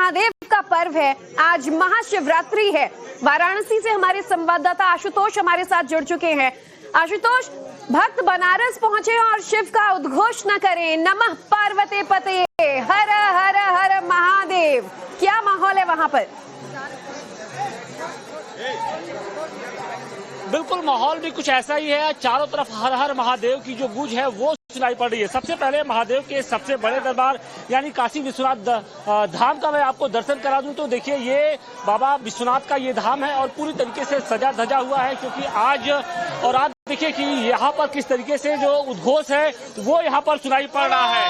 महादेव का पर्व है। आज महाशिवरात्रि है। वाराणसी से हमारे संवाददाता आशुतोष हमारे साथ जुड़ चुके हैं। आशुतोष, भक्त बनारस पहुंचे और शिव का उद्घोष न करें, नमः पार्वती पते, हर हर हर महादेव, क्या माहौल है वहां पर? बिल्कुल माहौल भी कुछ ऐसा ही है। चारों तरफ हर हर महादेव की जो गूंज है वो सुनाई पड़ रही है। सबसे पहले महादेव के सबसे बड़े दरबार यानी काशी विश्वनाथ धाम का मैं आपको दर्शन करा दूं तो देखिए ये बाबा विश्वनाथ का ये धाम है और पूरी तरीके से सजा धजा हुआ है, क्योंकि आज देखिए कि यहाँ पर किस तरीके से जो उद्घोष है वो यहाँ पर सुनाई पड़ रहा है।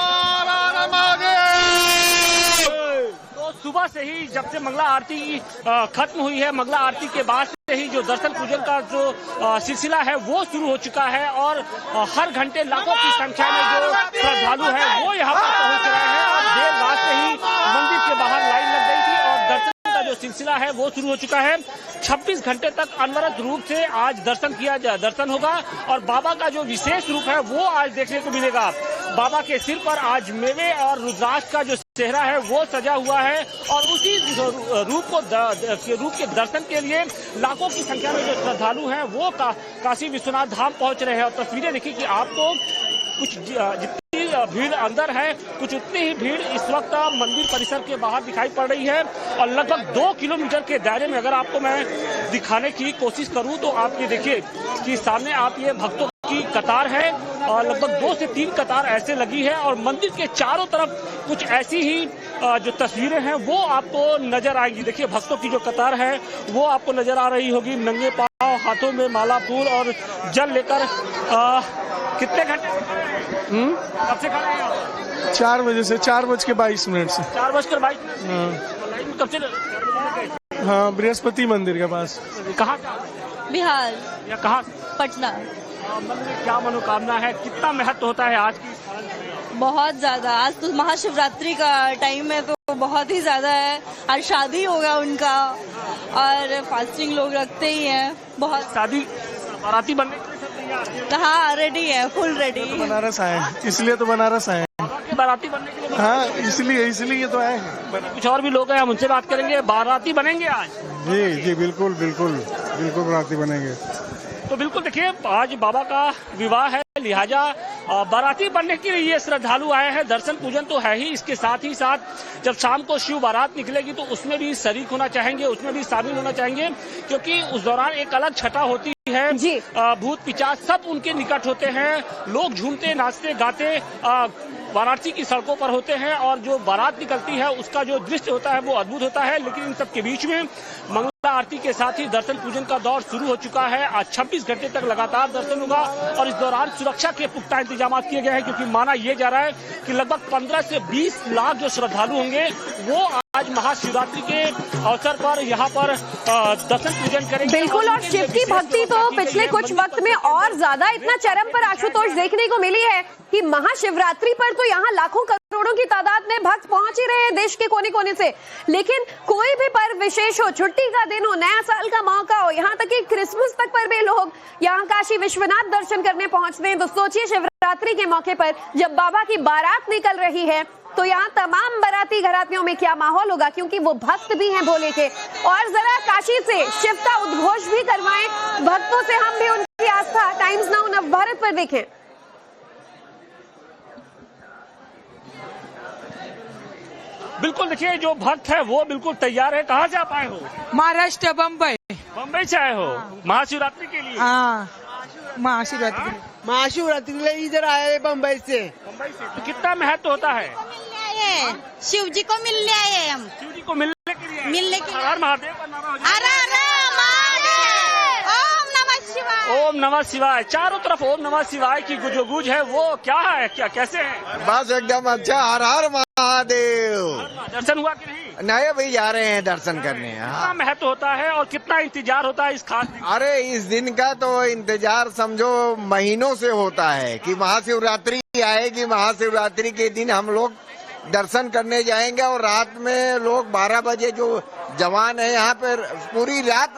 तो सुबह से ही जब से मंगला आरती खत्म हुई है, मंगला आरती के बाद से ही जो दर्शन पूजन का जो सिलसिला है वो शुरू हो चुका है और हर घंटे लाखों की संख्या में जो श्रद्धालु है वो यहाँ पर पहुंच रहे हैं और देर रात से ही मंदिर के बाहर लाइन लग गई थी और दर्शन का जो सिलसिला है वो शुरू हो चुका है। 26 घंटे तक अनवरत रूप से आज दर्शन होगा और बाबा का जो विशेष रूप है वो आज देखने को मिलेगा। बाबा के सिर पर आज मेवे और रुद्राक्ष का जो चेहरा है वो सजा हुआ है और उसी रूप के दर्शन के लिए लाखों की संख्या में जो श्रद्धालु हैं वो काशी विश्वनाथ धाम पहुंच रहे हैं। और तस्वीरें देखिए कि आपको कुछ जितनी भीड़ अंदर है कुछ उतनी ही भीड़ इस वक्त मंदिर परिसर के बाहर दिखाई पड़ रही है और लगभग 2 किलोमीटर के दायरे में अगर आपको मैं दिखाने की कोशिश करूं तो आप ये देखिए कि सामने आप ये भक्तों की कतार है और लगभग 2 से 3 कतार ऐसे लगी है और मंदिर के चारों तरफ कुछ ऐसी ही जो तस्वीरें हैं वो आपको नजर आएंगी। देखिए भक्तों की जो कतार है वो आपको नजर आ रही होगी, नंगे पांव, हाथों में माला फूल और जल लेकर। कितने घंटे कब से खड़े हैं? 4 बजे से 4:22 से 4:22 कब से? हाँ, बृहस्पति मंदिर के पास। कहाँ? बिहार। या कहाँ? पटना। मन में क्या मनोकामना है, कितना महत्व होता है आज की? बहुत ज्यादा। आज तो महाशिवरात्रि का टाइम है तो बहुत ही ज्यादा है। आज शादी होगा उनका और फास्टिंग लोग रखते ही हैं। बहुत शादी बाराती बनने के लिए सब तैयार है? हाँ, रेडी है, फुल रेडी। तो बनारस आए, इसलिए तो बनारस आए। बाराती बनने के लिए? हाँ, इसलिए तो आए। कुछ और भी लोग हैं, हम उनसे बात करेंगे। बाराती बनेंगे आज? जी बिल्कुल बाराती बनेंगे। तो बिल्कुल देखिए आज बाबा का विवाह है, लिहाजा बाराती बनने के लिए ये श्रद्धालु आए हैं। दर्शन पूजन तो है ही, इसके साथ ही साथ जब शाम को शिव बारात निकलेगी तो उसमें भी शरीक होना चाहेंगे, उसमें भी शामिल होना चाहेंगे, क्योंकि उस दौरान एक अलग छटा होती है जी। भूत पिशाच सब उनके निकट होते हैं, लोग झूमते नाचते गाते वाराणसी की सड़कों पर होते हैं और जो बारात निकलती है उसका जो दृश्य होता है वो अद्भुत होता है। लेकिन इन सब के बीच में मंगला आरती के साथ ही दर्शन पूजन का दौर शुरू हो चुका है। आज 26 घंटे तक लगातार दर्शन होगा और इस दौरान सुरक्षा के पुख्ता इंतजाम किए गए हैं, क्योंकि माना यह जा रहा है कि लगभग 15 से 20 लाख जो श्रद्धालु होंगे वो आज महाशिवरात्रि के अवसर पर यहाँ पर दर्शन पूजन करेंगे। बिल्कुल, और शिव की भक्ति तो पिछले कुछ वक्त में और ज्यादा इतना चरम पर आशुतोष देखने को मिली है कि महाशिवरात्रि पर तो यहाँ लाखों करोड़ों की तादाद में भक्त पहुंच ही रहे हैं देश के कोने कोने से। लेकिन कोई भी पर्व विशेष हो, छुट्टी का दिन हो, नया साल का मौका हो, यहाँ तक कि क्रिसमस तक पर भी लोग यहाँ काशी विश्वनाथ दर्शन करने पहुंचते हैं। तो सोचिए शिवरात्रि के मौके पर जब बाबा की बारात निकल रही है तो यहाँ तमाम बाराती घरातियों में क्या माहौल होगा, क्योंकि वो भक्त भी हैं भोले के। और जरा काशी से शिव का उद्घोष भी करवाएं भक्तों से, हम भी उनकी आस्था टाइम्स नाउ नवभारत पर देखें। बिल्कुल देखिए जो भक्त है वो बिल्कुल तैयार है। कहाँ से आप आए हो? महाराष्ट्र, बम्बई। बम्बई से आए हो महाशिवरात्रि के लिए? हाँ, महाशिवरात्रि के लिए इधर आए बम्बई से। तो कितना महत्व होता है? शिव जी को मिलने आए हैं हम। शिव जी को मिलने के लिए? मिलने के लिए। हर महादेव का नारा हो जाए। ओम नमः शिवाय। ओम नमः शिवाय। चारों तरफ ओम नमः शिवाय की जो गूंज है वो क्या है, क्या कैसे है? बस एकदम अच्छा। हर हर महादेव। दर्शन हुआ कि नहीं? नए भाई जा रहे हैं दर्शन करने। कितना महत्व होता है और कितना इंतजार होता है इस खास दिन? अरे इस दिन का तो इंतजार समझो महीनों से होता है कि महाशिवरात्रि आएगी। महाशिवरात्रि के दिन हम लोग दर्शन करने जाएंगे और रात में लोग 12 बजे जो जवान है यहाँ पे पूरी रात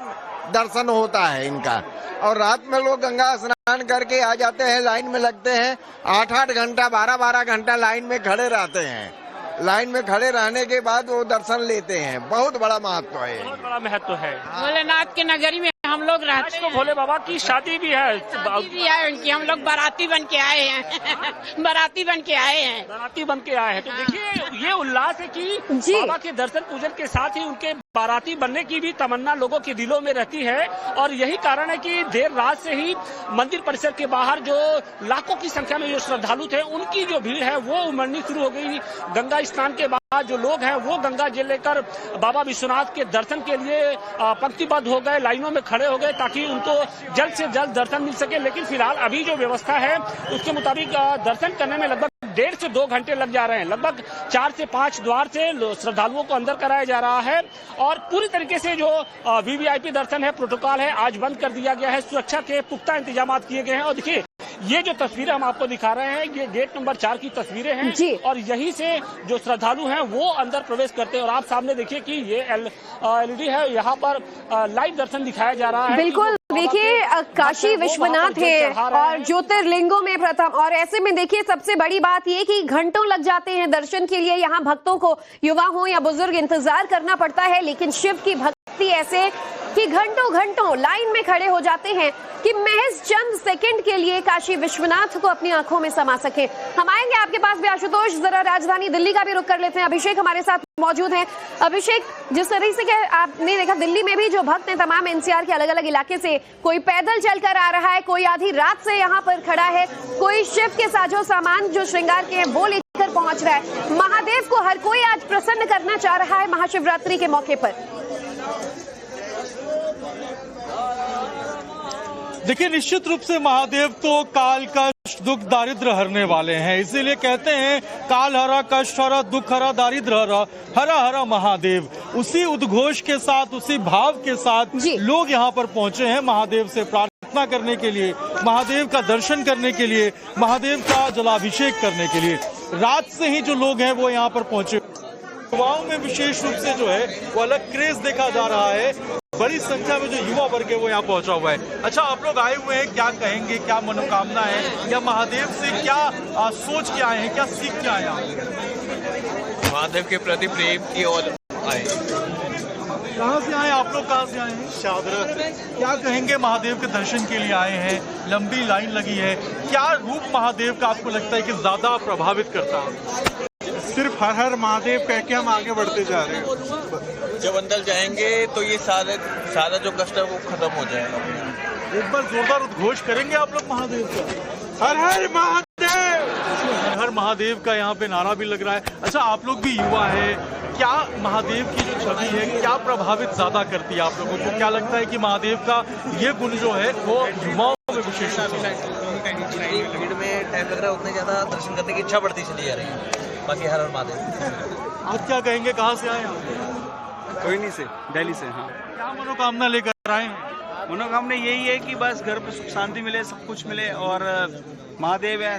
दर्शन होता है इनका। और रात में लोग गंगा स्नान करके आ जाते हैं, लाइन में लगते हैं, 8-8 घंटा 12-12 घंटा लाइन में खड़े रहते हैं। लाइन में खड़े रहने के बाद वो दर्शन लेते हैं। बहुत बड़ा महत्व है, बहुत बड़ा महत्व है। भोलेनाथ की नगरी में हम लोग रहते तो भोले बाबा की शादी भी है, भी है उनकी, हम लोग बाराती बन के आए हैं बाराती बन के आए हैं। बाराती बन के आए हैं। तो देखिए ये उल्लास है कि जी। बाबा के दर्शन पूजन के साथ ही उनके बाराती बनने की भी तमन्ना लोगों के दिलों में रहती है। और यही कारण है कि देर रात से ही मंदिर परिसर के बाहर जो लाखों की संख्या में जो श्रद्धालु थे उनकी जो भीड़ है वो उमड़नी शुरू हो गई। गंगा स्नान के बाद जो लोग हैं वो गंगा जल लेकर बाबा विश्वनाथ के दर्शन के लिए पंक्तिबद्ध हो गए, लाइनों में खड़े हो गए ताकि उनको जल्द से जल्द दर्शन मिल सके। लेकिन फिलहाल अभी जो व्यवस्था है उसके मुताबिक दर्शन करने में लगभग 1.5 से 2 घंटे लग जा रहे हैं। लगभग 4 से 5 द्वार से श्रद्धालुओं को अंदर कराया जा रहा है और पूरी तरीके से जो वीवीआईपी दर्शन है, प्रोटोकॉल है, आज बंद कर दिया गया है। सुरक्षा के पुख्ता इंतजाम किए गए हैं। और देखिए ये जो तस्वीरें हम आपको दिखा रहे हैं ये गेट नंबर 4 की तस्वीरें हैं जी। और यहीं से जो श्रद्धालु हैं वो अंदर प्रवेश करते हैं। और आप सामने देखिए कि ये एलईडी है, यहाँ पर लाइव दर्शन दिखाया जा रहा है। बिल्कुल, देखिए काशी विश्वनाथ है और ज्योतिर्लिंगों में प्रथम। और ऐसे में देखिए सबसे बड़ी बात ये कि घंटों लग जाते हैं दर्शन के लिए। यहाँ भक्तों को, युवा हो या बुजुर्ग, इंतजार करना पड़ता है। लेकिन शिव की भक्ति ऐसे कि घंटों घंटों लाइन में खड़े हो जाते हैं कि महज चंद सेकंड के लिए काशी विश्वनाथ को अपनी आंखों में समा सके। हम आएंगे आपके पास भी आशुतोष, जरा राजधानी दिल्ली का भी रुख कर लेते हैं। अभिषेक हमारे साथ मौजूद हैं। अभिषेक, जिस तरह से आपने देखा दिल्ली में भी जो भक्त हैं तमाम एनसीआर के अलग अलग इलाके से, कोई पैदल चलकर आ रहा है, कोई आधी रात से यहाँ पर खड़ा है, कोई शिव के साजो सामान जो श्रृंगार के हैं वो लेकर पहुंच रहा है। महादेव को हर कोई आज प्रसन्न करना चाह रहा है महाशिवरात्रि के मौके पर। देखिए, निश्चित रूप से महादेव तो काल कष्ट दुख दारिद्र हरने वाले हैं। इसीलिए कहते हैं काल हरा, कष्ट हरा, दुख हरा, दारिद्र हरा, हरा हरा महादेव। उसी उद्घोष के साथ, उसी भाव के साथ लोग यहाँ पर पहुंचे हैं महादेव से प्रार्थना करने के लिए, महादेव का दर्शन करने के लिए, महादेव का जलाभिषेक करने के लिए। रात से ही जो लोग हैं वो यहाँ पर पहुंचे। युवाओं में विशेष रूप से जो है वो अलग क्रेज देखा जा रहा है। बड़ी संख्या में जो युवा वर्ग है वो यहाँ पहुंचा हुआ है। अच्छा, आप लोग आए हुए हैं, क्या कहेंगे, क्या मनोकामना है, या महादेव से क्या सोच के आए हैं, क्या सीख के आए हैं? महादेव के प्रति प्रेम की ओर आए। कहाँ से आए आप लोग? कहाँ से आए हैं? शाहदरा से। क्या कहेंगे, महादेव के दर्शन के लिए आए हैं, लंबी लाइन लगी है, क्या रूप महादेव का आपको लगता है कि ज्यादा प्रभावित करता है? सिर्फ हर हर महादेव कह के हम आगे बढ़ते जा रहे हैं। जब अंदर जाएंगे तो ये सारा जो कष्ट है वो खत्म हो जाएगा। एक बार जोरदार उद्घोष करेंगे आप लोग महादेव का? हर हर महादेव, हर हर महादेव का यहाँ पे नारा भी लग रहा है। अच्छा, आप लोग भी युवा है, क्या महादेव की जो छवि है क्या प्रभावित ज्यादा करती है आप लोगों को? क्या लगता है कि महादेव का ये गुण जो है वो युवाओं में विशेष भीड़ में टाइम लग रहा है, उतने ज्यादा दर्शन करने की इच्छा बढ़ती चली जा रही है। बाकी हर हर महादेव। आप क्या कहेंगे, कहाँ से आए हैं? कोयनी से, दिल्ली से। हाँ, क्या मनोकामना लेकर आए हैं? मनोकामना यही है कि बस घर पे सुख शांति मिले, सब कुछ मिले और महादेव है।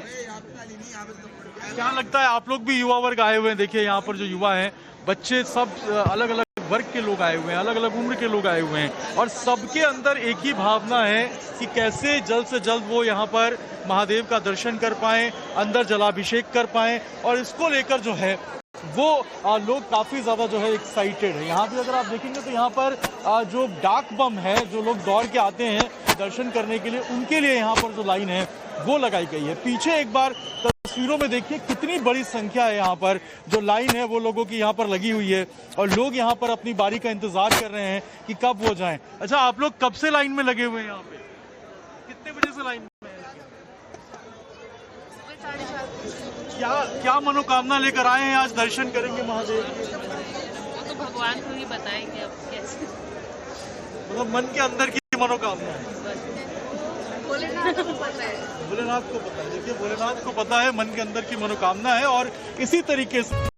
क्या लगता है, आप लोग भी युवा वर्ग आए हुए हैं? देखिए यहाँ पर जो युवा हैं, बच्चे, सब अलग अलग वर्ग के लोग आए हुए हैं, अलग अलग उम्र के लोग आए हुए हैं और सबके अंदर एक ही भावना है कि कैसे जल्द से जल्द वो यहाँ पर महादेव का दर्शन कर पाएं, अंदर जलाभिषेक कर पाएं। और इसको लेकर जो है वो लोग काफी ज्यादा जो है एक्साइटेड है। यहाँ भी अगर आप देखेंगे तो यहाँ पर जो डाक बम है, जो लोग दौड़ के आते हैं दर्शन करने के लिए, उनके लिए यहाँ पर जो लाइन है वो लगाई गई है। पीछे एक बार तस्वीरों में देखिए कितनी बड़ी संख्या है यहाँ पर, जो लाइन है वो लोगों की यहाँ पर लगी हुई है और लोग यहाँ पर अपनी बारी का इंतजार कर रहे हैं कि कब वो जाएं। अच्छा, आप लोग कब से लाइन में लगे हुए हैं? यहाँ पे कितने बजे से लाइन में? क्या मनोकामना लेकर आए हैं? आज दर्शन करेंगे महादेव के? तो भगवान को ही बताएंगे अब कैसे। मतलब मन के अंदर की मनोकामना है, भोलेनाथ को पता है। भोलेनाथ को पता है। देखिए, भोलेनाथ को पता है मन के अंदर की मनोकामना है और इसी तरीके से